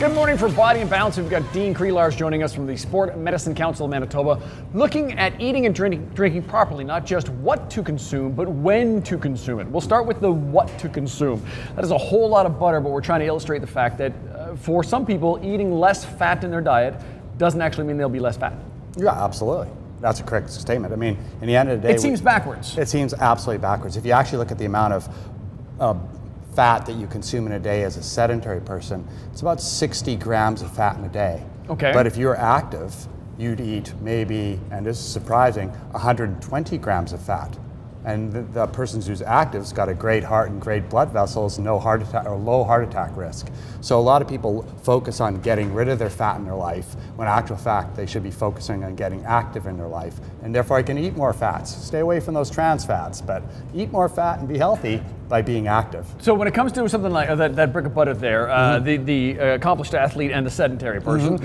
Good morning for Body and Balance. We've got Dean Kriellaars joining us from the Sport Medicine Council of Manitoba, looking at eating and drinking properly, not just what to consume, but when to consume it. We'll start with the what to consume. That is a whole lot of butter, but we're trying to illustrate the fact that for some people, eating less fat in their diet doesn't actually mean they'll be less fat. Yeah, absolutely. That's a correct statement. I mean, in the end of the day, it seems backwards. It seems absolutely backwards. If you actually look at the amount of fat that you consume in a day as a sedentary person, it's about 60 grams of fat in a day. Okay. But if you're active, you'd eat maybe, and this is surprising, 120 grams of fat. And the person who's active has got a great heart and great blood vessels, no heart attack or low heart attack risk. So a lot of people focus on getting rid of their fat in their life, when in actual fact they should be focusing on getting active in their life. And therefore I can eat more fats. Stay away from those trans fats, but eat more fat and be healthy by being active. So when it comes to something like that brick of butter there, the accomplished athlete and the sedentary person,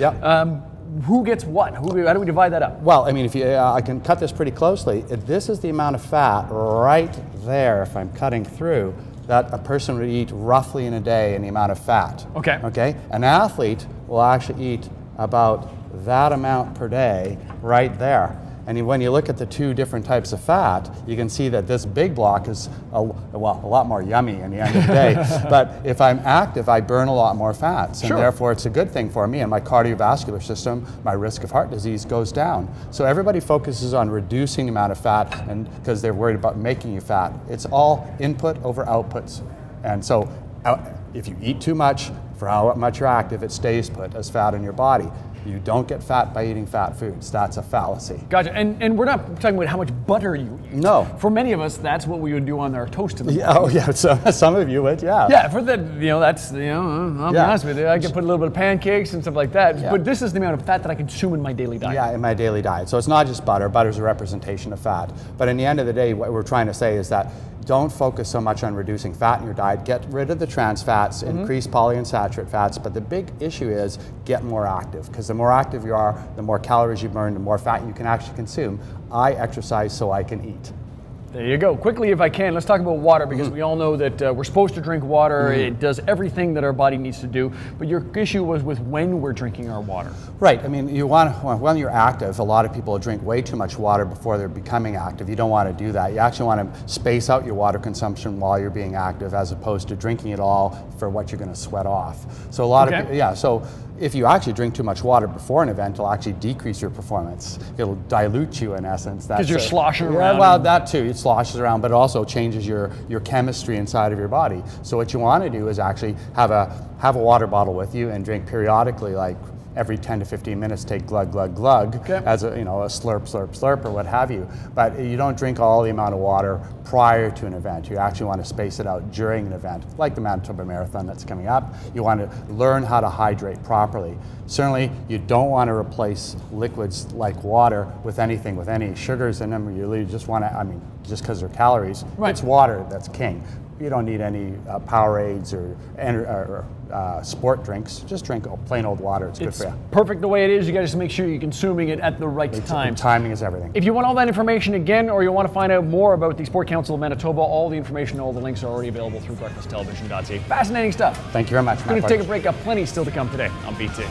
who gets what? How do we divide that up? Well, I mean, if you, I can cut this pretty closely. This is the amount of fat right there, if I'm cutting through, that a person would eat roughly in a day in the amount of fat. Okay. Okay? An athlete will actually eat about that amount per day right there. And when you look at the two different types of fat, you can see that this big block is a lot more yummy in the end of the day. But if I'm active, I burn a lot more fats, and therefore it's a good thing for me and my cardiovascular system. My risk of heart disease goes down. So everybody focuses on reducing the amount of fat, and because they're worried about making you fat. It's all input over outputs. And so if you eat too much, for how much you're active, it stays put as fat in your body. You don't get fat by eating fat foods. That's a fallacy. Gotcha. And we're not talking about how much butter you eat. No. For many of us, that's what we would do on our toast in the morning. Oh yeah, so, some of you would, yeah. Yeah, for that, that's, I'll be honest with you, I can put a little bit of pancakes and stuff like that, but this is the amount of fat that I consume in my daily diet. Yeah, in my daily diet. So it's not just butter. Butter's a representation of fat. But in the end of the day, what we're trying to say is that don't focus so much on reducing fat in your diet. Get rid of the trans fats, increase polyunsaturated fats, but the big issue is get more active, because the more active you are, the more calories you burn, the more fat you can actually consume. I exercise so I can eat. There you go. Quickly, if I can, let's talk about water, because we all know that we're supposed to drink water. It does everything that our body needs to do. But your issue was with when we're drinking our water. Right. I mean, when you're active, a lot of people drink way too much water before they're becoming active. You don't want to do that. You actually want to space out your water consumption while you're being active, as opposed to drinking it all for what you're going to sweat off. So a lot of people, so if you actually drink too much water before an event, it'll actually decrease your performance. It'll dilute you, in essence. Because you're sloshing around. Well, that too. It sloshes around, but it also changes your chemistry inside of your body. So what you want to do is actually have a water bottle with you and drink periodically, like every 10 to 15 minutes, take glug, glug, glug, as a slurp, slurp, slurp, or what have you. But you don't drink all the amount of water prior to an event. You actually want to space it out during an event, like the Manitoba Marathon that's coming up. You want to learn how to hydrate properly. Certainly, you don't want to replace liquids like water with anything with any sugars in them. You really just want to, just because they're calories, it's water that's king. You don't need any Powerades or sport drinks. Just drink plain old water. It's good for you. Perfect the way it is. You got to just make sure you're consuming it at the right time. Timing is everything. If you want all that information again, or you want to find out more about the Sport Council of Manitoba, all the information, all the links are already available through breakfasttelevision.ca. Fascinating stuff. Thank you very much. We're going to take a break. Got plenty still to come today on BT.